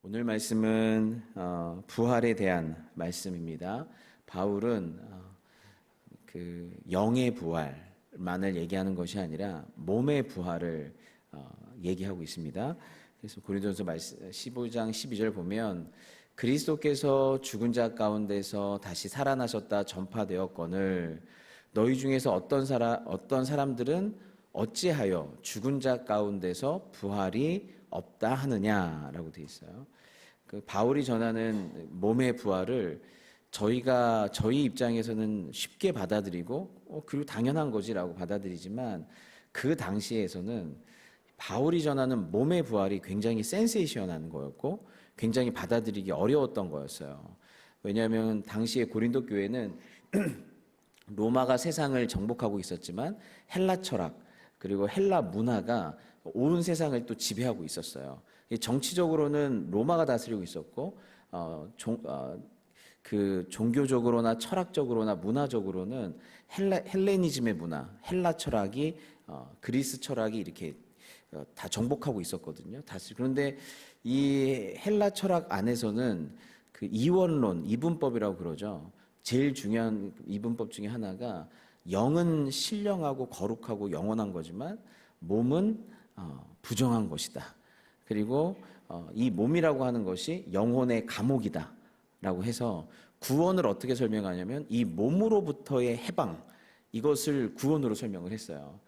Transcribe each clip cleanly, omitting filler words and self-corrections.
오늘 말씀은 부활에 대한 말씀입니다. 바울은 그 영의 부활만을 얘기하는 것이 아니라 몸의 부활을 얘기하고 있습니다. 그래서 고린도전서 15장 12절 보면 그리스도께서 죽은 자 가운데서 다시 살아나셨다 전파되었거늘 너희 중에서 어떤 사람들은 어찌하여 죽은 자 가운데서 부활이 없다 하느냐라고 되어 있어요. 그 바울이 전하는 몸의 부활을 저희 입장에서는 쉽게 받아들이고 그리고 당연한 거지라고 받아들이지만 그 당시에서는 바울이 전하는 몸의 부활이 굉장히 센세이션한 거였고 굉장히 받아들이기 어려웠던 거였어요. 왜냐하면 당시에 고린도 교회는 로마가 세상을 정복하고 있었지만 헬라 철학 그리고 헬라 문화가 온 세상을 또 지배하고 있었어요. 정치적으로는 로마가 다스리고 있었고 그 종교적으로나 철학적으로나 문화적으로는 헬레니즘의 문화, 헬라 철학이 그리스 철학이 이렇게 다 정복하고 있었거든요. 그런데 이 헬라 철학 안에서는 그 이원론, 이분법이라고 그러죠. 제일 중요한 이분법 중에 하나가 영은 신령하고 거룩하고 영원한 거지만 몸은 부정한 것이다. 그리고 이 몸이라고 하는 것이 영혼의 감옥이다 라고 해서 구원을 어떻게 설명하냐면 이 몸으로부터의 해방, 이것을 구원으로 설명을 했어요.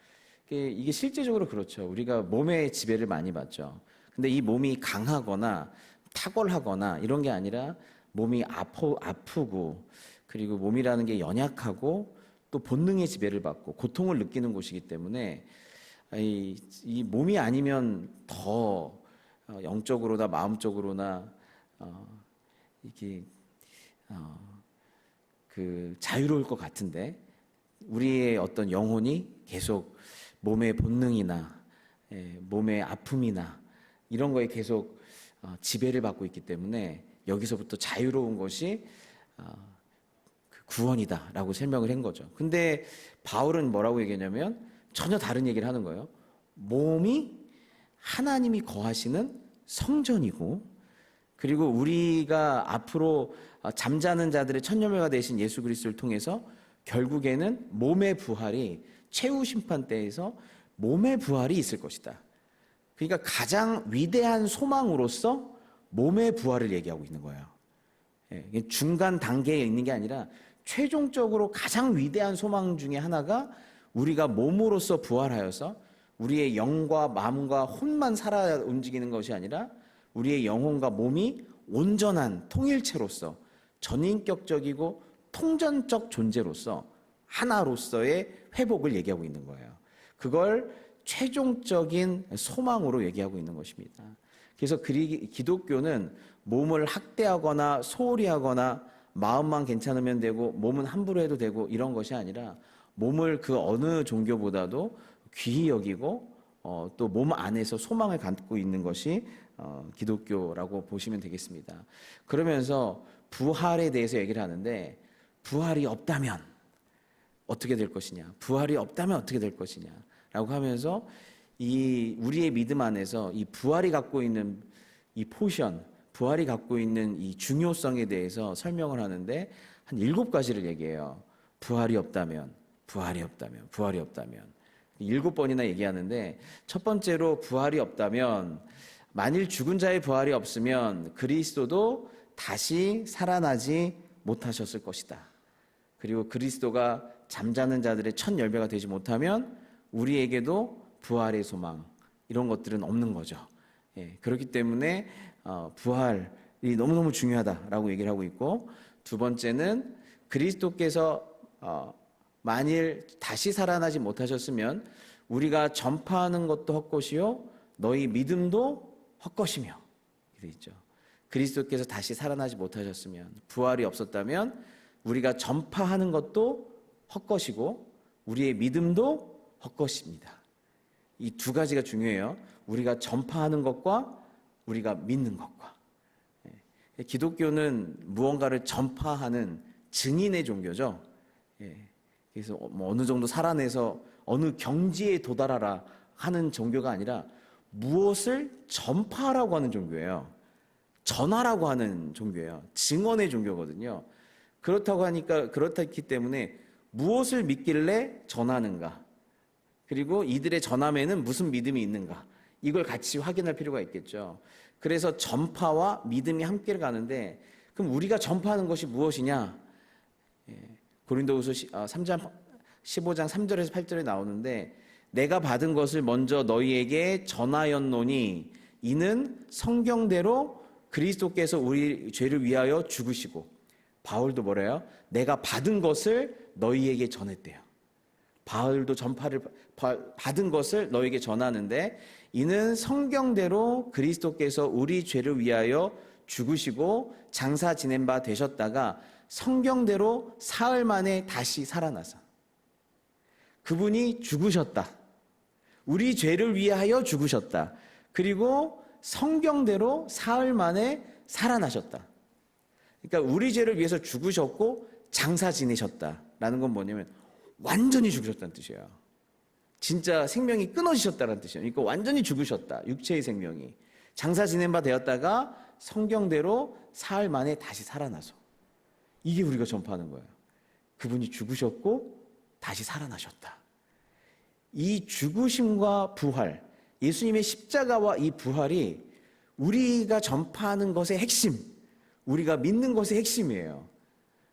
이게 실제적으로 그렇죠. 우리가 몸의 지배를 많이 받죠. 근데 이 몸이 강하거나 탁월하거나 이런 게 아니라 몸이 아프고 그리고 몸이라는 게 연약하고 또 본능의 지배를 받고 고통을 느끼는 곳이기 때문에 이 몸이 아니면 더 영적으로나 마음적으로나 이게 그 자유로울 것 같은데 우리의 어떤 영혼이 계속 몸의 본능이나 몸의 아픔이나 이런 거에 계속 지배를 받고 있기 때문에 여기서부터 자유로운 것이 구원이다라고 설명을 한 거죠. 근데 바울은 뭐라고 얘기하냐면 전혀 다른 얘기를 하는 거예요. 몸이 하나님이 거하시는 성전이고 그리고 우리가 앞으로 잠자는 자들의 천녀매가 되신 예수 그리스도를 통해서 결국에는 몸의 부활이 최후 심판 때에서 몸의 부활이 있을 것이다. 그러니까 가장 위대한 소망으로서 몸의 부활을 얘기하고 있는 거예요. 중간 단계에 있는 게 아니라 최종적으로 가장 위대한 소망 중에 하나가 우리가 몸으로서 부활하여서 우리의 영과 마음과 혼만 살아 움직이는 것이 아니라 우리의 영혼과 몸이 온전한 통일체로서 전인격적이고 통전적 존재로서 하나로서의 회복을 얘기하고 있는 거예요. 그걸 최종적인 소망으로 얘기하고 있는 것입니다. 그래서 기독교는 몸을 학대하거나 소홀히 하거나 마음만 괜찮으면 되고 몸은 함부로 해도 되고 이런 것이 아니라 몸을 그 어느 종교보다도 귀히 여기고 또 몸 안에서 소망을 갖고 있는 것이 기독교라고 보시면 되겠습니다. 그러면서 부활에 대해서 얘기를 하는데 부활이 없다면 어떻게 될 것이냐, 부활이 없다면 어떻게 될 것이냐 라고 하면서 이 우리의 믿음 안에서 이 부활이 갖고 있는 이 포션, 부활이 갖고 있는 이 중요성에 대해서 설명을 하는데 한 7가지를 얘기해요. 부활이 없다면, 부활이 없다면, 부활이 없다면 7번이나 얘기하는데 첫 번째로 부활이 없다면 만일 죽은 자의 부활이 없으면 그리스도도 다시 살아나지 못하셨을 것이다. 그리고 그리스도가 잠자는 자들의 첫 열매가 되지 못하면 우리에게도 부활의 소망 이런 것들은 없는 거죠. 그렇기 때문에 부활이 너무너무 중요하다라고 얘기를 하고 있고 두 번째는 그리스도께서 만일 다시 살아나지 못하셨으면 우리가 전파하는 것도 헛것이요 너희 믿음도 헛것이며 이렇게 있죠. 그리스도께서 다시 살아나지 못하셨으면 부활이 없었다면 우리가 전파하는 것도 헛것이고 우리의 믿음도 헛것입니다. 이 2가지가 중요해요. 우리가 전파하는 것과 우리가 믿는 것과. 기독교는 무언가를 전파하는 증인의 종교죠. 그래서 어느 정도 살아내서 어느 경지에 도달하라 하는 종교가 아니라 무엇을 전파하라고 하는 종교예요. 전하라고 하는 종교예요. 증언의 종교거든요. 그렇기 때문에 무엇을 믿길래 전하는가? 그리고 이들의 전함에는 무슨 믿음이 있는가? 이걸 같이 확인할 필요가 있겠죠. 그래서 전파와 믿음이 함께 가는데, 그럼 우리가 전파하는 것이 무엇이냐? 고린도후서 3장 15장 3절에서 8절에 나오는데, 내가 받은 것을 먼저 너희에게 전하였노니 이는 성경대로 그리스도께서 우리 죄를 위하여 죽으시고, 바울도 뭐래요? 내가 받은 것을 너희에게 전했대요. 바울도 전파를 받은 것을 너희에게 전하는데, 이는 성경대로 그리스도께서 우리 죄를 위하여 죽으시고 장사 지낸 바 되셨다가 성경대로 사흘 만에 다시 살아나서, 그분이 죽으셨다. 우리 죄를 위하여 죽으셨다. 그리고 성경대로 사흘 만에 살아나셨다. 그러니까 우리 죄를 위해서 죽으셨고 장사 지내셨다라는 건 뭐냐면 완전히 죽으셨다는 뜻이에요. 진짜 생명이 끊어지셨다는 뜻이에요. 그러니까 완전히 죽으셨다. 육체의 생명이. 장사 지낸 바 되었다가 성경대로 사흘 만에 다시 살아나서. 이게 우리가 전파하는 거예요. 그분이 죽으셨고 다시 살아나셨다. 이 죽으심과 부활, 예수님의 십자가와 이 부활이 우리가 전파하는 것의 핵심, 우리가 믿는 것의 핵심이에요.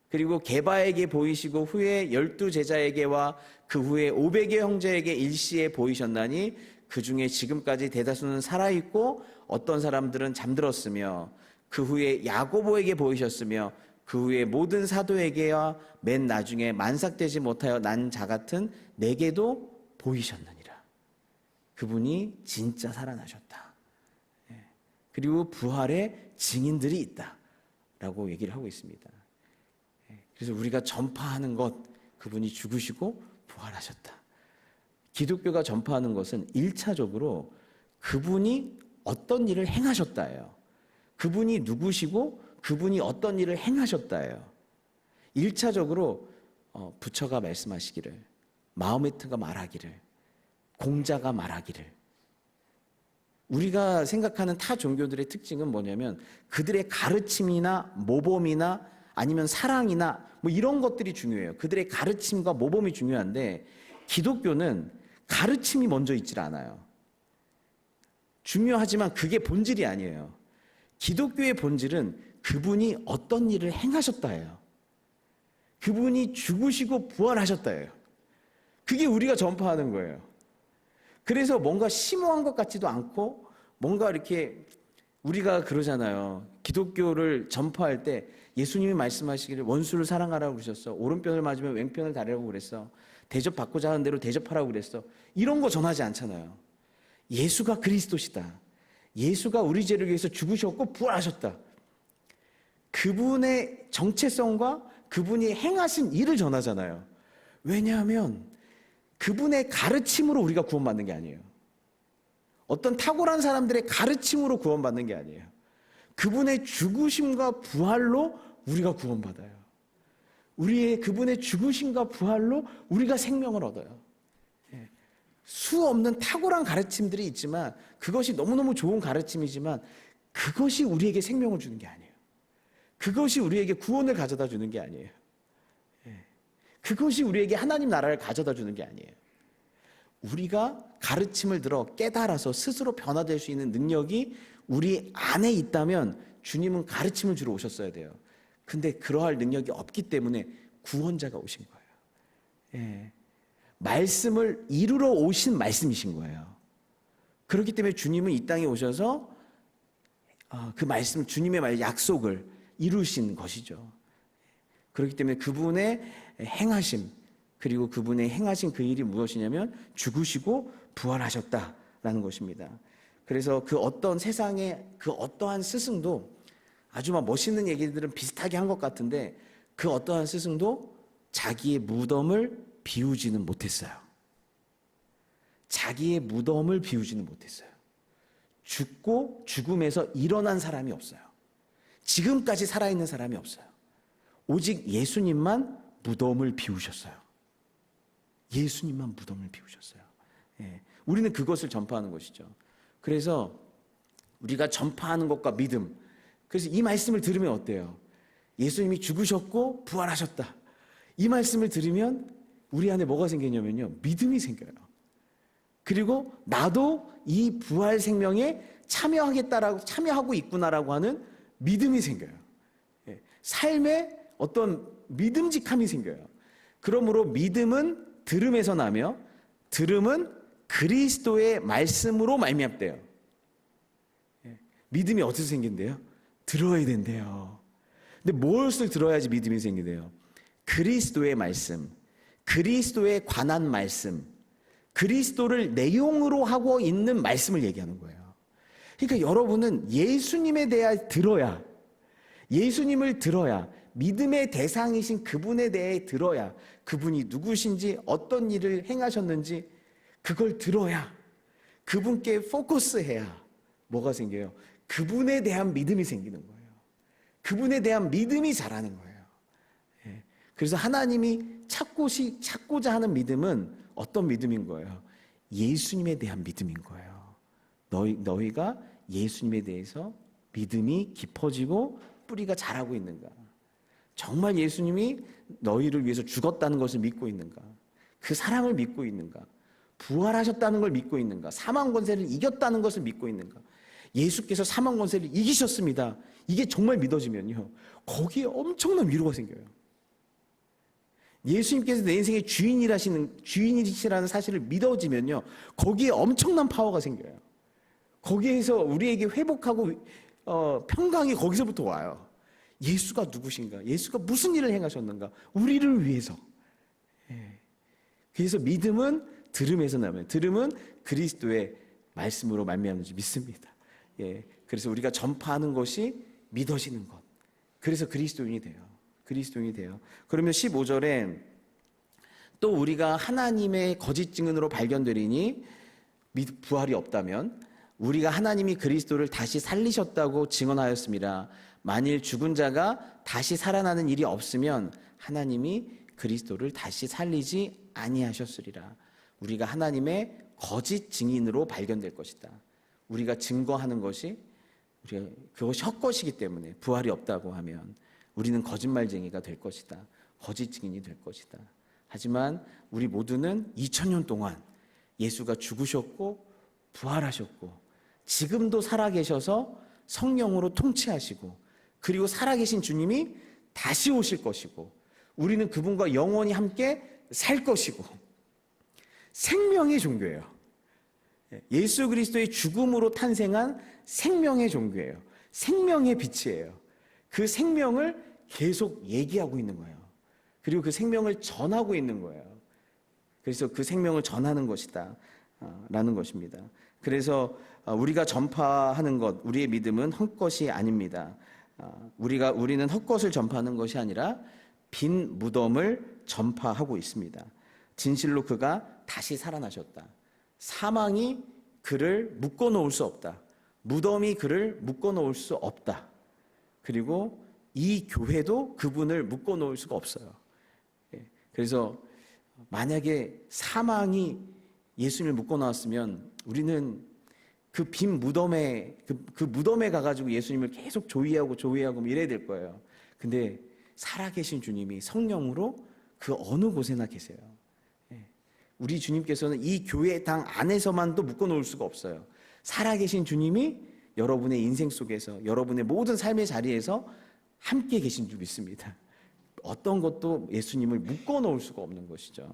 그리고 게바에게 보이시고 후에 12제자에게와 그 후에 500의 형제에게 일시에 보이셨나니 그 중에 지금까지 대다수는 살아있고 어떤 사람들은 잠들었으며, 그 후에 야고보에게 보이셨으며 그 후에 모든 사도에게와 맨 나중에 만삭되지 못하여 난 자 같은 내게도 보이셨느니라. 그분이 진짜 살아나셨다. 그리고 부활의 증인들이 있다라고 얘기를 하고 있습니다. 그래서 우리가 전파하는 것, 그분이 죽으시고 부활하셨다. 기독교가 전파하는 것은 1차적으로 그분이 어떤 일을 행하셨다예요. 그분이 누구시고 그분이 어떤 일을 행하셨다예요. 1차적으로 부처가 말씀하시기를, 마호메트가 말하기를, 공자가 말하기를. 우리가 생각하는 타 종교들의 특징은 뭐냐면 그들의 가르침이나 모범이나 아니면 사랑이나 뭐 이런 것들이 중요해요. 그들의 가르침과 모범이 중요한데, 기독교는 가르침이 먼저 있질 않아요. 중요하지만 그게 본질이 아니에요. 기독교의 본질은 그분이 어떤 일을 행하셨다예요. 그분이 죽으시고 부활하셨다예요. 그게 우리가 전파하는 거예요. 그래서 뭔가 심오한 것 같지도 않고, 뭔가 이렇게 우리가 그러잖아요. 기독교를 전파할 때 예수님이 말씀하시기를 원수를 사랑하라고 그러셨어. 오른편을 맞으면 왼편을 다리라고 그랬어. 대접받고자 하는 대로 대접하라고 그랬어. 이런 거 전하지 않잖아요. 예수가 그리스도시다. 예수가 우리 죄를 위해서 죽으셨고 부활하셨다. 그분의 정체성과 그분이 행하신 일을 전하잖아요. 왜냐하면 그분의 가르침으로 우리가 구원받는 게 아니에요. 어떤 탁월한 사람들의 가르침으로 구원받는 게 아니에요. 그분의 죽으심과 부활로 우리가 구원받아요. 그분의 죽으심과 부활로 우리가 생명을 얻어요. 수 없는 탁월한 가르침들이 있지만, 그것이 너무너무 좋은 가르침이지만 그것이 우리에게 생명을 주는 게 아니에요. 그것이 우리에게 구원을 가져다 주는 게 아니에요. 그것이 우리에게 하나님 나라를 가져다 주는 게 아니에요. 우리가 가르침을 들어 깨달아서 스스로 변화될 수 있는 능력이 우리 안에 있다면 주님은 가르침을 주러 오셨어야 돼요. 근데 그러할 능력이 없기 때문에 구원자가 오신 거예요. 말씀을 이루러 오신 말씀이신 거예요. 그렇기 때문에 주님은 이 땅에 오셔서 그 말씀, 주님의 약속을 이루신 것이죠. 그렇기 때문에 그분의 행하심, 그리고 그분의 행하신 그 일이 무엇이냐면 죽으시고 부활하셨다라는 것입니다. 그래서 그 어떤 세상의 그 어떠한 스승도, 아주 멋있는 얘기들은 비슷하게 한 것 같은데, 그 어떠한 스승도 자기의 무덤을 비우지는 못했어요. 자기의 무덤을 비우지는 못했어요. 죽고 죽음에서 일어난 사람이 없어요. 지금까지 살아있는 사람이 없어요. 오직 예수님만 무덤을 비우셨어요. 예수님만 무덤을 비우셨어요. 우리는 그것을 전파하는 것이죠. 그래서 우리가 전파하는 것과 믿음, 그래서 이 말씀을 들으면 어때요? 예수님이 죽으셨고 부활하셨다. 이 말씀을 들으면 우리 안에 뭐가 생기냐면요, 믿음이 생겨요. 그리고 나도 이 부활 생명에 참여하고 있구나라고 하는 믿음이 생겨요. 삶에 어떤 믿음직함이 생겨요. 그러므로 믿음은 들음에서 나며 들음은 그리스도의 말씀으로 말미암대요. 믿음이 어디서 생긴대요? 들어야 된대요. 근데 무엇을 들어야지 믿음이 생기대요? 그리스도의 말씀, 그리스도에 관한 말씀, 그리스도를 내용으로 하고 있는 말씀을 얘기하는 거예요. 그러니까 여러분은 예수님에 대해 들어야, 예수님을 들어야, 믿음의 대상이신 그분에 대해 들어야, 그분이 누구신지 어떤 일을 행하셨는지 그걸 들어야, 그분께 포커스해야 뭐가 생겨요? 그분에 대한 믿음이 생기는 거예요. 그분에 대한 믿음이 자라는 거예요. 그래서 하나님이 찾고자 하는 믿음은 어떤 믿음인 거예요? 예수님에 대한 믿음인 거예요. 너희가 예수님에 대해서 믿음이 깊어지고 뿌리가 자라고 있는가? 정말 예수님이 너희를 위해서 죽었다는 것을 믿고 있는가? 그 사랑을 믿고 있는가? 부활하셨다는 걸 믿고 있는가? 사망 권세를 이겼다는 것을 믿고 있는가? 예수께서 사망 권세를 이기셨습니다. 이게 정말 믿어지면요, 거기에 엄청난 위로가 생겨요. 예수님께서 내 인생의 주인이시라는 사실을 믿어지면요, 거기에 엄청난 파워가 생겨요. 거기에서 우리에게 회복하고 평강이 거기서부터 와요. 예수가 누구신가? 예수가 무슨 일을 행하셨는가? 우리를 위해서. 그래서 믿음은 들음에서 나면, 들음은 그리스도의 말씀으로 말미암는 줄 믿습니다. 그래서 우리가 전파하는 것이 믿어지는 것. 그래서 그리스도인이 돼요. 그리스도인이 돼요. 그러면 15절에 또 우리가 하나님의 거짓 증언으로 발견되리니 부활이 없다면 우리가 하나님이 그리스도를 다시 살리셨다고 증언하였습니다. 만일 죽은 자가 다시 살아나는 일이 없으면 하나님이 그리스도를 다시 살리지 아니하셨으리라. 우리가 하나님의 거짓 증인으로 발견될 것이다. 우리가 증거하는 것이 그것이 헛것이기 때문에 부활이 없다고 하면 우리는 거짓말쟁이가 될 것이다. 거짓 증인이 될 것이다. 하지만 우리 모두는 2000년 동안 예수가 죽으셨고 부활하셨고 지금도 살아계셔서 성령으로 통치하시고 그리고 살아계신 주님이 다시 오실 것이고 우리는 그분과 영원히 함께 살 것이고 생명의 종교예요. 예수 그리스도의 죽음으로 탄생한 생명의 종교예요. 생명의 빛이에요. 그 생명을 계속 얘기하고 있는 거예요. 그리고 그 생명을 전하고 있는 거예요. 그래서 그 생명을 전하는 것이다 라는 것입니다. 그래서 우리가 전파하는 것, 우리의 믿음은 헛것이 아닙니다. 우리는 헛것을 전파하는 것이 아니라 빈 무덤을 전파하고 있습니다. 진실로 그가 다시 살아나셨다. 사망이 그를 묶어놓을 수 없다. 무덤이 그를 묶어놓을 수 없다. 그리고 이 교회도 그분을 묶어놓을 수가 없어요. 그래서 만약에 사망이 예수님을 묶어놨으면 우리는 그 빈 무덤에 그 무덤에 가가지고 예수님을 계속 조의하고 이래야 될 거예요. 근데 살아계신 주님이 성령으로 그 어느 곳에나 계세요. 우리 주님께서는 이 교회 당 안에서만도 묶어놓을 수가 없어요. 살아계신 주님이 여러분의 인생 속에서 여러분의 모든 삶의 자리에서 함께 계신 줄 믿습니다. 어떤 것도 예수님을 묶어놓을 수가 없는 것이죠.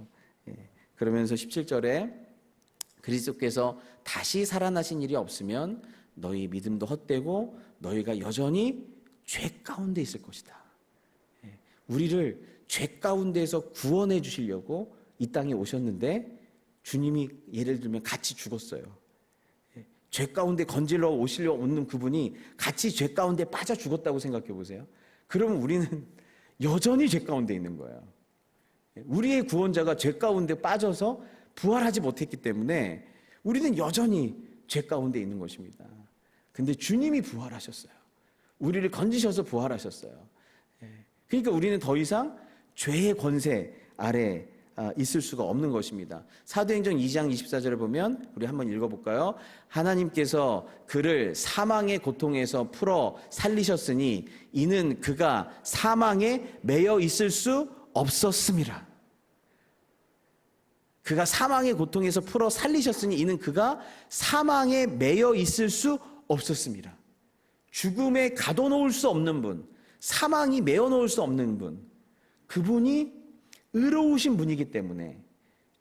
그러면서 17절에 그리스도께서 다시 살아나신 일이 없으면 너희 믿음도 헛되고 너희가 여전히 죄 가운데 있을 것이다. 우리를 죄 가운데에서 구원해 주시려고 이 땅에 오셨는데 주님이 예를 들면 같이 죽었어요. 죄 가운데 건질러 오시려 오는 그분이 같이 죄 가운데 빠져 죽었다고 생각해 보세요. 그러면 우리는 여전히 죄 가운데 있는 거예요. 우리의 구원자가 죄 가운데 빠져서 부활하지 못했기 때문에 우리는 여전히 죄 가운데 있는 것입니다. 근데 주님이 부활하셨어요. 우리를 건지셔서 부활하셨어요. 그러니까 우리는 더 이상 죄의 권세 아래 있을 수가 없는 것입니다. 사도행전 2장 24절을 보면 우리 한번 읽어볼까요? 하나님께서 그를 사망의 고통에서 풀어 살리셨으니 이는 그가 사망에 매여 있을 수 없었음이라. 그가 사망의 고통에서 풀어 살리셨으니 이는 그가 사망에 매여 있을 수 없었습니다. 죽음에 가둬놓을 수 없는 분, 사망이 매어 놓을 수 없는 분, 그분이 의로우신 분이기 때문에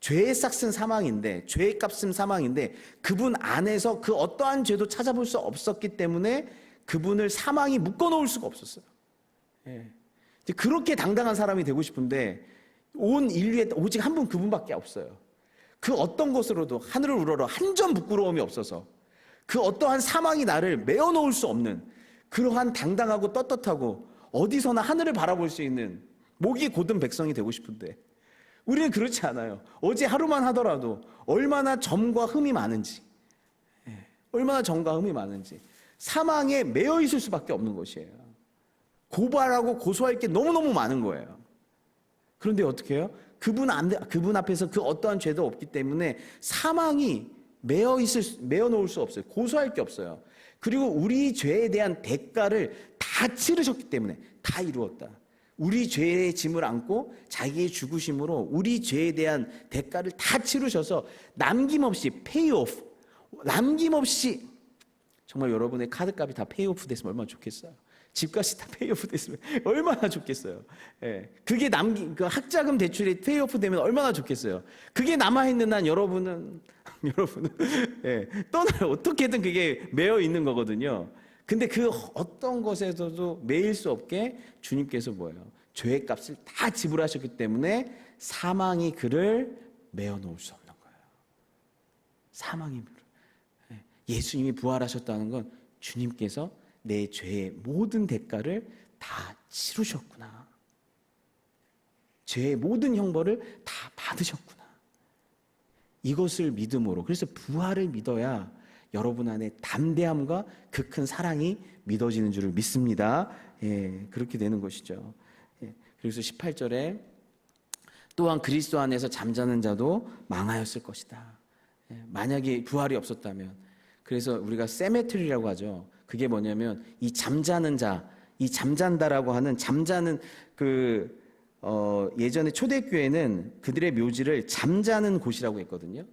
죄의 싹은 사망인데, 죄의 값은 사망인데 그분 안에서 그 어떠한 죄도 찾아볼 수 없었기 때문에 그분을 사망이 묶어놓을 수가 없었어요. 그렇게 당당한 사람이 되고 싶은데 온 인류에 오직 한 분, 그분밖에 없어요. 그 어떤 것으로도 하늘을 우러러 한 점 부끄러움이 없어서 그 어떠한 사망이 나를 메어 놓을 수 없는 그러한 당당하고 떳떳하고 어디서나 하늘을 바라볼 수 있는 목이 곧은 백성이 되고 싶은데 우리는 그렇지 않아요. 어제 하루만 하더라도 얼마나 점과 흠이 많은지, 얼마나 점과 흠이 많은지 사망에 매여 있을 수밖에 없는 것이에요. 고발하고 고소할 게 너무너무 많은 거예요. 그런데 어떻게 해요? 그분 앞에서 그 어떠한 죄도 없기 때문에 사망이 매어 놓을 수 없어요. 고소할 게 없어요. 그리고 우리 죄에 대한 대가를 다 치르셨기 때문에 다 이루었다. 우리 죄의 짐을 안고 자기의 죽으심으로 우리 죄에 대한 대가를 다 치르셔서 남김없이 페이오프, 남김없이 정말 여러분의 카드값이 다 페이오프 됐으면 얼마나 좋겠어요. 집값이 다 페이오프 됐으면 얼마나 좋겠어요. 그게 그 학자금 대출이 페이오프 되면 얼마나 좋겠어요. 그게 남아있는 한 여러분은 떠날 어떻게든 그게 매여 있는 거거든요. 근데 그 어떤 것에서도 매일 수 없게 주님께서 뭐예요? 죄의 값을 다 지불하셨기 때문에 사망이 그를 매어 놓을 수 없는 거예요. 사망이 예수님이 부활하셨다는 건 주님께서 내 죄의 모든 대가를 다 치르셨구나. 죄의 모든 형벌을 다 받으셨구나. 이것을 믿음으로, 그래서 부활을 믿어야 여러분 안에 담대함과 그 큰 사랑이 믿어지는 줄을 믿습니다. 그렇게 되는 것이죠. 그래서 18절에 또한 그리스도 안에서 잠자는 자도 망하였을 것이다. 만약에 부활이 없었다면, 그래서 우리가 세메트리라고 하죠. 그게 뭐냐면 이 잠자는 자, 이 잠잔다라고 하는 잠자는 예전에 초대교회는 그들의 묘지를 잠자는 곳이라고 했거든요.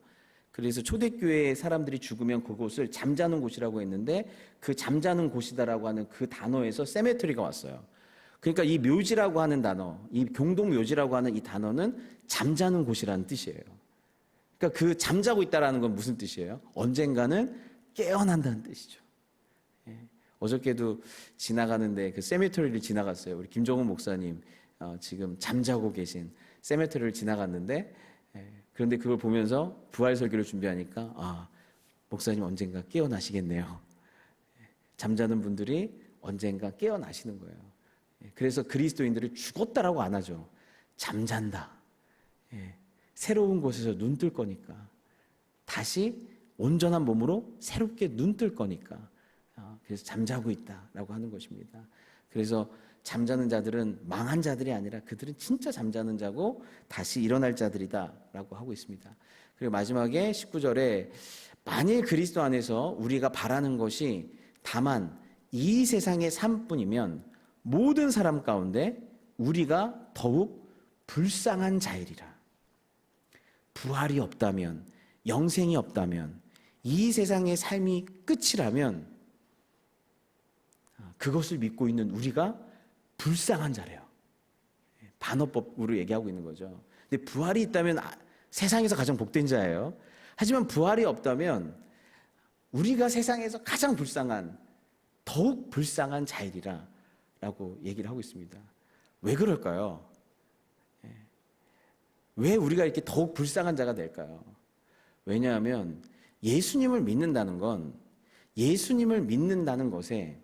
그래서 초대교회 사람들이 죽으면 그곳을 잠자는 곳이라고 했는데 그 잠자는 곳이다라고 하는 그 단어에서 세메트리가 왔어요. 그러니까 이 묘지라고 하는 단어, 이 공동 묘지라고 하는 이 단어는 잠자는 곳이라는 뜻이에요. 그러니까 그 잠자고 있다라는 건 무슨 뜻이에요? 언젠가는 깨어난다는 뜻이죠. 어저께도 지나가는데 그 세메터리를 지나갔어요. 우리 김종훈 목사님 지금 잠자고 계신 세메터리를 지나갔는데 그런데 그걸 보면서 부활 설교를 준비하니까 목사님 언젠가 깨어나시겠네요. 잠자는 분들이 언젠가 깨어나시는 거예요. 그래서 그리스도인들을 죽었다라고 안 하죠. 잠잔다. 새로운 곳에서 눈 뜰 거니까 다시 온전한 몸으로 새롭게 눈 뜰 거니까 그래서 잠자고 있다라고 하는 것입니다. 그래서 잠자는 자들은 망한 자들이 아니라 그들은 진짜 잠자는 자고 다시 일어날 자들이다라고 하고 있습니다. 그리고 마지막에 19절에 만일 그리스도 안에서 우리가 바라는 것이 다만 이 세상의 삶뿐이면 모든 사람 가운데 우리가 더욱 불쌍한 자이리라. 부활이 없다면, 영생이 없다면, 이 세상의 삶이 끝이라면 그것을 믿고 있는 우리가 불쌍한 자래요. 반어법으로 얘기하고 있는 거죠. 근데 부활이 있다면 세상에서 가장 복된 자예요. 하지만 부활이 없다면 우리가 세상에서 가장 불쌍한, 더욱 불쌍한 자이리라 라고 얘기를 하고 있습니다. 왜 그럴까요? 왜 우리가 이렇게 더욱 불쌍한 자가 될까요? 왜냐하면 예수님을 믿는다는 건, 예수님을 믿는다는 것에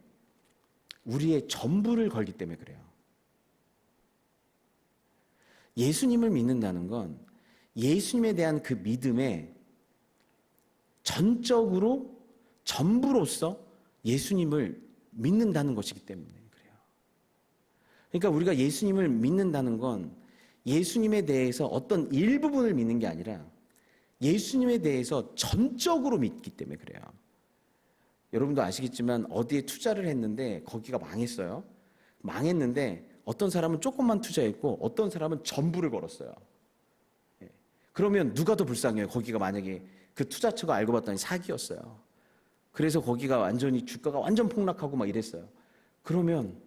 우리의 전부를 걸기 때문에 그래요. 예수님을 믿는다는 건 예수님에 대한 그 믿음에 전적으로, 전부로서 예수님을 믿는다는 것이기 때문에 그래요. 그러니까 우리가 예수님을 믿는다는 건 예수님에 대해서 어떤 일부분을 믿는 게 아니라 예수님에 대해서 전적으로 믿기 때문에 그래요. 여러분도 아시겠지만 어디에 투자를 했는데 거기가 망했어요. 망했는데 어떤 사람은 조금만 투자했고 어떤 사람은 전부를 걸었어요. 그러면 누가 더 불쌍해요? 거기가 만약에 그 투자처가 알고 봤더니 사기였어요. 그래서 거기가 완전히 주가가 완전 폭락하고 막 이랬어요. 그러면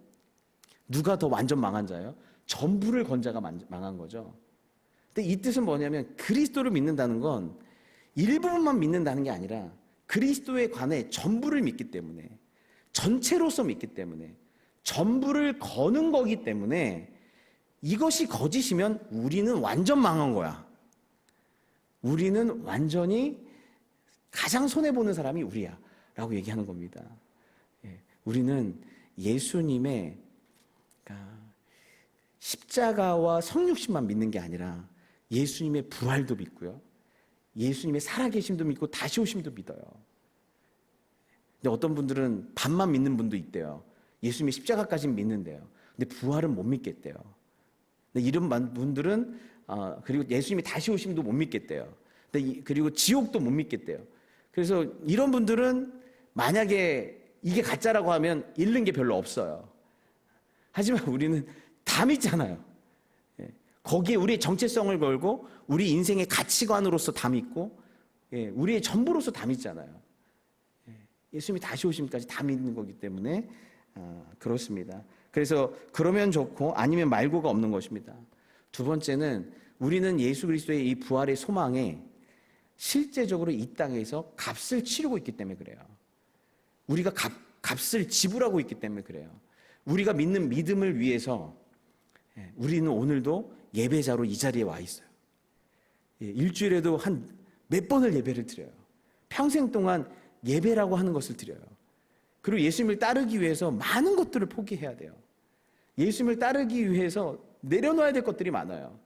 누가 더 완전 망한 자예요? 전부를 건 자가 망한 거죠. 근데 이 뜻은 뭐냐면 그리스도를 믿는다는 건 일부분만 믿는다는 게 아니라 그리스도에 관해 전부를 믿기 때문에, 전체로서 믿기 때문에, 전부를 거는 거기 때문에 이것이 거짓이면 우리는 완전 망한 거야. 우리는 완전히 가장 손해보는 사람이 우리야 라고 얘기하는 겁니다. 우리는 예수님의 십자가와 성육신만 믿는 게 아니라 예수님의 부활도 믿고요, 예수님의 살아계심도 믿고 다시 오심도 믿어요. 근데 어떤 분들은 반만 믿는 분도 있대요. 예수님의 십자가까지는 믿는데요. 근데 부활은 못 믿겠대요. 근데 이런 분들은 그리고 예수님이 다시 오심도 못 믿겠대요. 그리고 지옥도 못 믿겠대요. 그래서 이런 분들은 만약에 이게 가짜라고 하면 잃는 게 별로 없어요. 하지만 우리는 다 믿잖아요. 거기에 우리의 정체성을 걸고 우리 인생의 가치관으로서 다 믿고 우리의 전부로서 다 믿잖아요. 예수님이 다시 오심까지 다 믿는 거기 때문에 그렇습니다. 그래서 그러면 좋고 아니면 말고가 없는 것입니다. 두 번째는 우리는 예수 그리스도의 이 부활의 소망에 실제적으로 이 땅에서 값을 치르고 있기 때문에 그래요. 우리가 값을 지불하고 있기 때문에 그래요. 우리가 믿는 믿음을 위해서 우리는 오늘도 예배자로 이 자리에 와 있어요. 일주일에도 한 몇 번을 예배를 드려요. 평생 동안 예배라고 하는 것을 드려요. 그리고 예수님을 따르기 위해서 많은 것들을 포기해야 돼요. 예수님을 따르기 위해서 내려놓아야 될 것들이 많아요.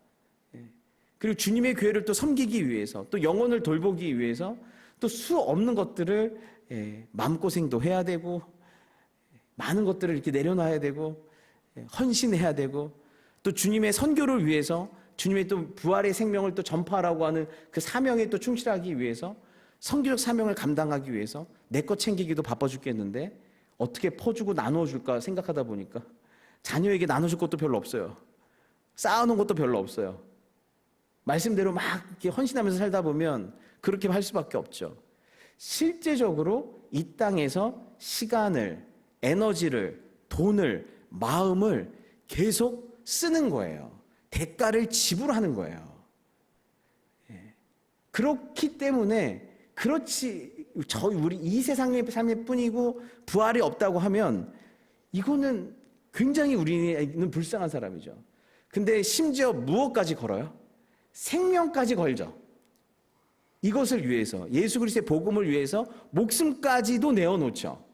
그리고 주님의 교회를 또 섬기기 위해서, 또 영혼을 돌보기 위해서 또 수 없는 것들을 마음고생도 해야 되고, 많은 것들을 이렇게 내려놔야 되고, 헌신해야 되고, 또 주님의 선교를 위해서 주님의 또 부활의 생명을 또 전파하라고 하는 그 사명에 또 충실하기 위해서, 선교적 사명을 감당하기 위해서 내 것 챙기기도 바빠 죽겠는데 어떻게 퍼주고 나눠줄까 생각하다 보니까 자녀에게 나눠줄 것도 별로 없어요. 쌓아놓은 것도 별로 없어요. 말씀대로 막 이렇게 헌신하면서 살다 보면 그렇게 할 수밖에 없죠. 실제적으로 이 땅에서 시간을, 에너지를, 돈을, 마음을 계속 쓰는 거예요. 대가를 지불하는 거예요. 그렇기 때문에 우리 이 세상의 삶일 뿐이고 부활이 없다고 하면 이거는 굉장히 우리는 불쌍한 사람이죠. 근데 심지어 무엇까지 걸어요? 생명까지 걸죠. 이것을 위해서, 예수 그리스도의 복음을 위해서 목숨까지도 내어놓죠.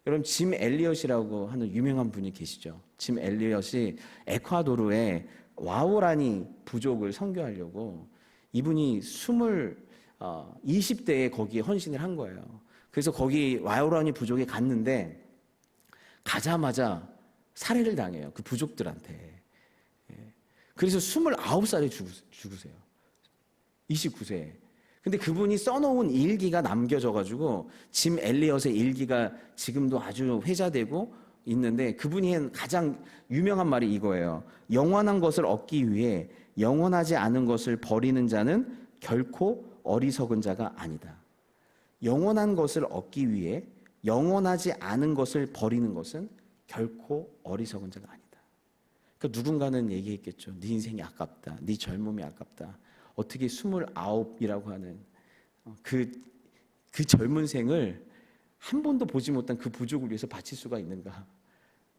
여러분, 짐 엘리엇이라고 하는 유명한 분이 계시죠. 짐 엘리엇이 에콰도르의 와오라니 부족을 선교하려고 이분이 20대에 거기에 헌신을 한 거예요. 그래서 거기 와오라니 부족에 갔는데 가자마자 살해를 당해요. 그 부족들한테. 그래서 29살에 죽으세요. 29세에. 근데 그분이 써놓은 일기가 남겨져가지고 짐 엘리엇의 일기가 지금도 아주 회자되고 있는데, 그분이 한 가장 유명한 말이 이거예요. 영원한 것을 얻기 위해 영원하지 않은 것을 버리는 자는 결코 어리석은 자가 아니다. 영원한 것을 얻기 위해 영원하지 않은 것을 버리는 것은 결코 어리석은 자가 아니다. 그러니까 누군가는 얘기했겠죠. 네 인생이 아깝다. 네 젊음이 아깝다. 어떻게 29이라고 하는 그 젊은 생을 한 번도 보지 못한 그 부족을 위해서 바칠 수가 있는가.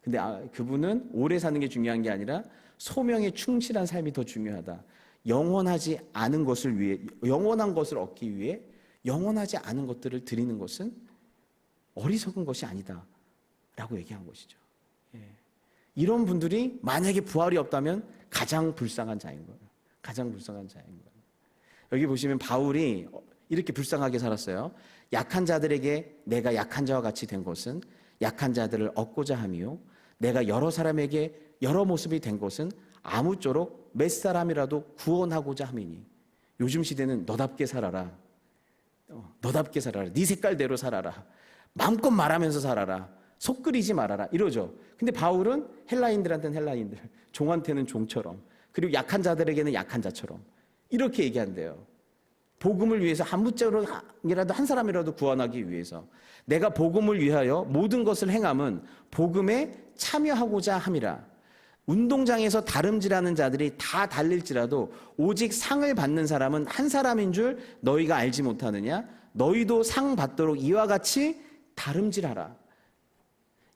근데 그분은 오래 사는 게 중요한 게 아니라 소명에 충실한 삶이 더 중요하다. 영원하지 않은 것을 위해, 영원한 것을 얻기 위해 영원하지 않은 것들을 드리는 것은 어리석은 것이 아니다 라고 얘기한 것이죠. 이런 분들이 만약에 부활이 없다면 가장 불쌍한 자인 거예요. 가장 불쌍한 자인 거예요. 여기 보시면 바울이 이렇게 불쌍하게 살았어요. 약한 자들에게 내가 약한 자와 같이 된 것은 약한 자들을 얻고자 함이요, 내가 여러 사람에게 여러 모습이 된 것은 아무쪼록 몇 사람이라도 구원하고자 함이니. 요즘 시대는 너답게 살아라. 너답게 살아라. 네 색깔대로 살아라. 마음껏 말하면서 살아라. 속 끓이지 말아라. 이러죠. 근데 바울은 헬라인들한테는 헬라인들, 종한테는 종처럼, 그리고 약한 자들에게는 약한 자처럼 이렇게 얘기한대요. 복음을 위해서 아무쪼록이라도 한 사람이라도 구원하기 위해서 내가 복음을 위하여 모든 것을 행함은 복음에 참여하고자 함이라. 운동장에서 다름질하는 자들이 다 달릴지라도 오직 상을 받는 사람은 한 사람인 줄 너희가 알지 못하느냐? 너희도 상 받도록 이와 같이 다름질하라.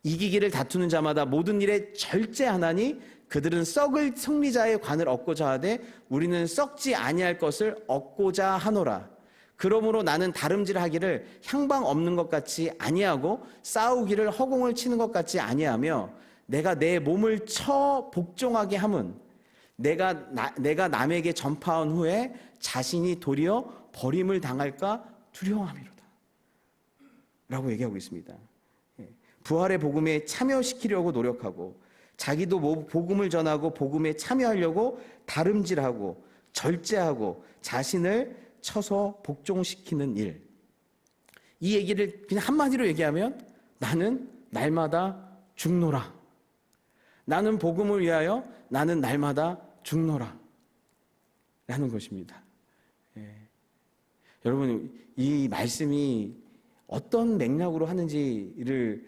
이기기를 다투는 자마다 모든 일에 절제하나니 그들은 썩을 승리자의 관을 얻고자 하되 우리는 썩지 아니할 것을 얻고자 하노라. 그러므로 나는 다름질하기를 향방 없는 것 같이 아니하고 싸우기를 허공을 치는 것 같이 아니하며 내가 내 몸을 쳐 복종하게 함은 내가 남에게 전파한 후에 자신이 도리어 버림을 당할까 두려워함이로다 라고 얘기하고 있습니다. 부활의 복음에 참여시키려고 노력하고 자기도 복음을 전하고 복음에 참여하려고 다름질하고 절제하고 자신을 쳐서 복종시키는 일. 이 얘기를 그냥 한마디로 얘기하면 나는 날마다 죽노라. 나는 복음을 위하여 나는 날마다 죽노라 라는 것입니다. 여러분, 이 말씀이 어떤 맥락으로 하는지를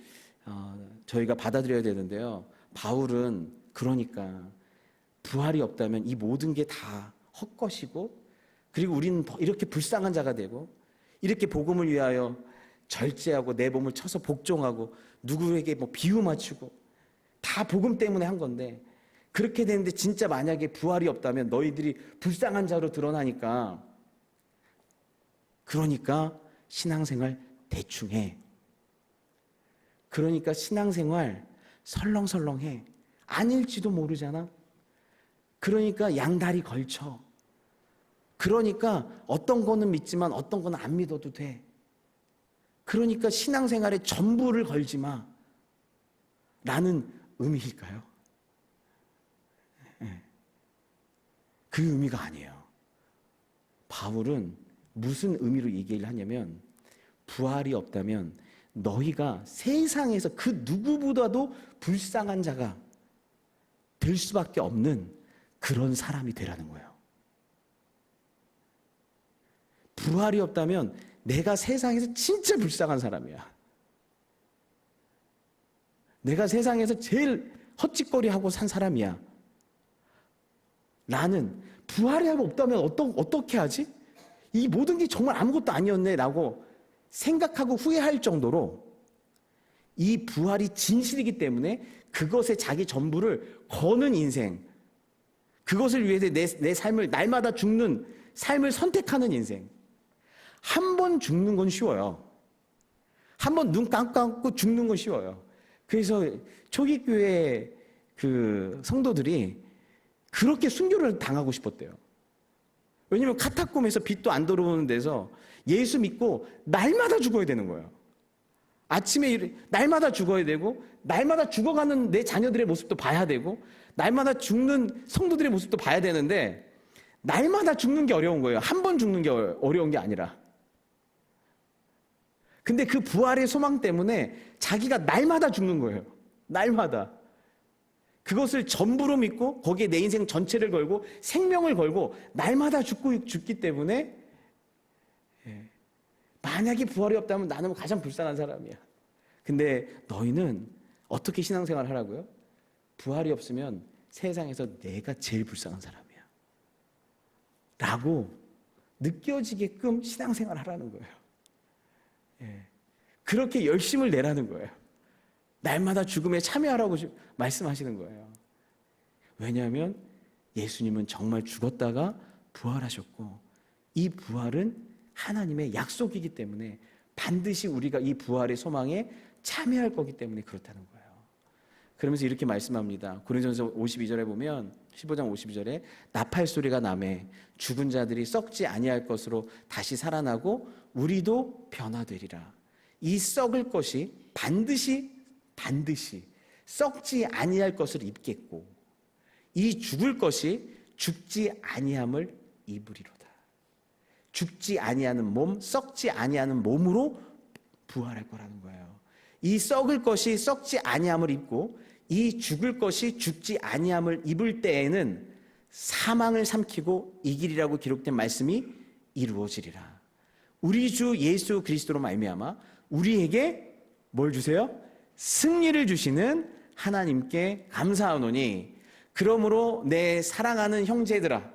저희가 받아들여야 되는데요. 바울은 그러니까 부활이 없다면 이 모든 게 다 헛것이고, 그리고 우리는 이렇게 불쌍한 자가 되고 이렇게 복음을 위하여 절제하고 내 몸을 쳐서 복종하고 누구에게 비유 맞추고 다 복음 때문에 한 건데, 그렇게 되는데 진짜 만약에 부활이 없다면 너희들이 불쌍한 자로 드러나니까, 그러니까 신앙생활 대충 해. 그러니까 신앙생활 설렁설렁해. 아닐지도 모르잖아. 그러니까 양다리 걸쳐. 그러니까 어떤 거는 믿지만 어떤 거는 안 믿어도 돼. 그러니까 신앙생활에 전부를 걸지 마 라는 의미일까요? 그 의미가 아니에요. 바울은 무슨 의미로 얘기를 하냐면, 부활이 없다면 너희가 세상에서 그 누구보다도 불쌍한 자가 될 수밖에 없는 그런 사람이 되라는 거예요. 부활이 없다면 내가 세상에서 진짜 불쌍한 사람이야. 내가 세상에서 제일 헛짓거리하고 산 사람이야. 나는 부활이 없다면 어떻게 하지? 이 모든 게 정말 아무것도 아니었네 라고 생각하고 후회할 정도로 이 부활이 진실이기 때문에 그것에 자기 전부를 거는 인생, 그것을 위해서 내 삶을 날마다 죽는 삶을 선택하는 인생. 한 번 죽는 건 쉬워요. 한 번 눈 감고 죽는 건 쉬워요. 그래서 초기교회 그 성도들이 그렇게 순교를 당하고 싶었대요. 왜냐면 카타콤에서 빛도 안 들어오는 데서 예수 믿고 날마다 죽어야 되는 거예요. 아침에 날마다 죽어야 되고, 날마다 죽어가는 내 자녀들의 모습도 봐야 되고, 날마다 죽는 성도들의 모습도 봐야 되는데, 날마다 죽는 게 어려운 거예요. 한 번 죽는 게 어려운 게 아니라. 근데 그 부활의 소망 때문에 자기가 날마다 죽는 거예요. 날마다. 그것을 전부로 믿고 거기에 내 인생 전체를 걸고 생명을 걸고 날마다 죽기 때문에, 만약에 부활이 없다면 나는 가장 불쌍한 사람이야. 근데 너희는 어떻게 신앙생활 하라고요? 부활이 없으면 세상에서 내가 제일 불쌍한 사람이야 라고 느껴지게끔 신앙생활 하라는 거예요. 그렇게 열심을 내라는 거예요. 날마다 죽음에 참여하라고 말씀하시는 거예요. 왜냐하면 예수님은 정말 죽었다가 부활하셨고, 이 부활은 하나님의 약속이기 때문에 반드시 우리가 이 부활의 소망에 참여할 거기 때문에 그렇다는 거예요. 그러면서 이렇게 말씀합니다. 고린도전서 52절에 보면, 15장 52절에 나팔 소리가 나매 죽은 자들이 썩지 아니할 것으로 다시 살아나고 우리도 변화되리라. 이 썩을 것이 반드시 썩지 아니할 것을 입겠고, 이 죽을 것이 죽지 아니함을 입으리로다. 죽지 아니하는 몸, 썩지 아니하는 몸으로 부활할 거라는 거예요. 이 썩을 것이 썩지 아니함을 입고 이 죽을 것이 죽지 아니함을 입을 때에는 사망을 삼키고 이기리라고 기록된 말씀이 이루어지리라. 우리 주 예수 그리스도로 말미암아 우리에게 뭘 주세요? 승리를 주시는 하나님께 감사하노니, 그러므로 내 사랑하는 형제들아,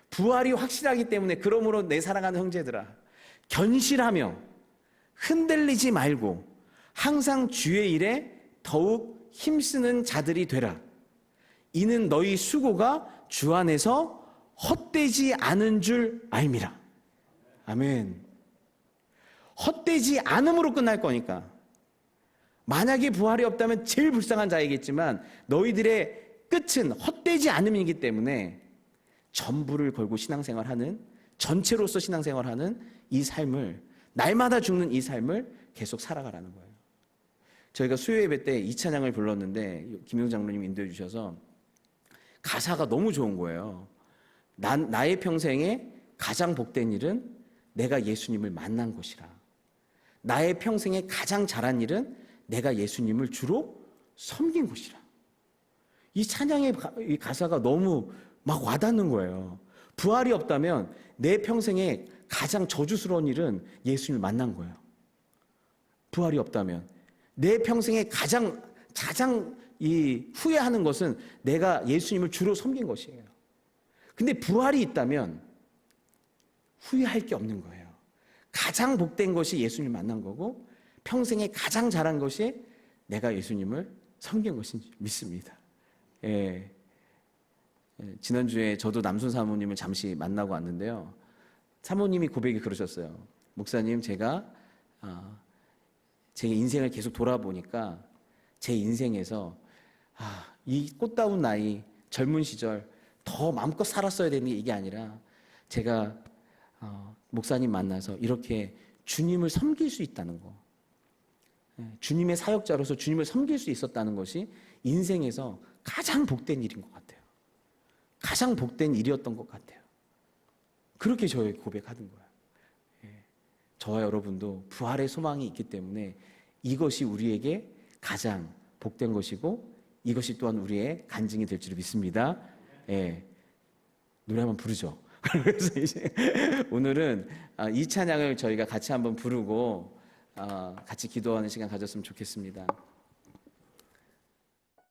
부활이 확실하기 때문에 그러므로 내 사랑하는 형제들아, 견실하며 흔들리지 말고 항상 주의 일에 더욱 힘쓰는 자들이 되라. 이는 너희 수고가 주 안에서 헛되지 않은 줄 알미라. 아멘. 헛되지 않음으로 끝날 거니까. 만약에 부활이 없다면 제일 불쌍한 자이겠지만 너희들의 끝은 헛되지 않음이기 때문에 전부를 걸고 신앙생활하는, 전체로서 신앙생활하는 이 삶을, 날마다 죽는 이 삶을 계속 살아가라는 거예요. 저희가 수요 예배 때 이 찬양을 불렀는데 김용 장로님이 인도해 주셔서 가사가 너무 좋은 거예요. 나의 평생에 가장 복된 일은 내가 예수님을 만난 것이라. 나의 평생에 가장 잘한 일은 내가 예수님을 주로 섬긴 것이라. 이 찬양의 이 가사가 너무 막 와닿는 거예요. 부활이 없다면 내 평생에 가장 저주스러운 일은 예수님을 만난 거예요. 부활이 없다면 내 평생에 가장 이 후회하는 것은 내가 예수님을 주로 섬긴 것이에요. 근데 부활이 있다면 후회할 게 없는 거예요. 가장 복된 것이 예수님을 만난 거고 평생에 가장 잘한 것이 내가 예수님을 섬긴 것인 줄 믿습니다. 예. 지난주에 저도 남순 사모님을 잠시 만나고 왔는데요. 사모님이 고백이 그러셨어요. 목사님, 제가 제 인생을 계속 돌아보니까 제 인생에서 이 꽃다운 나이, 젊은 시절 더 마음껏 살았어야 되는 게 이게 아니라 제가 목사님 만나서 이렇게 주님을 섬길 수 있다는 거, 주님의 사역자로서 주님을 섬길 수 있었다는 것이 인생에서 가장 복된 일인 것 같아요. 가장 복된 일이었던 것 같아요. 그렇게 저에게 고백하던 거예요. 저와 여러분도 부활의 소망이 있기 때문에 이것이 우리에게 가장 복된 것이고 이것이 또한 우리의 간증이 될 줄 믿습니다. 노래 한번 부르죠. 그래서 이제 오늘은 이 찬양을 저희가 같이 한번 부르고 같이 기도하는 시간 가졌으면 좋겠습니다.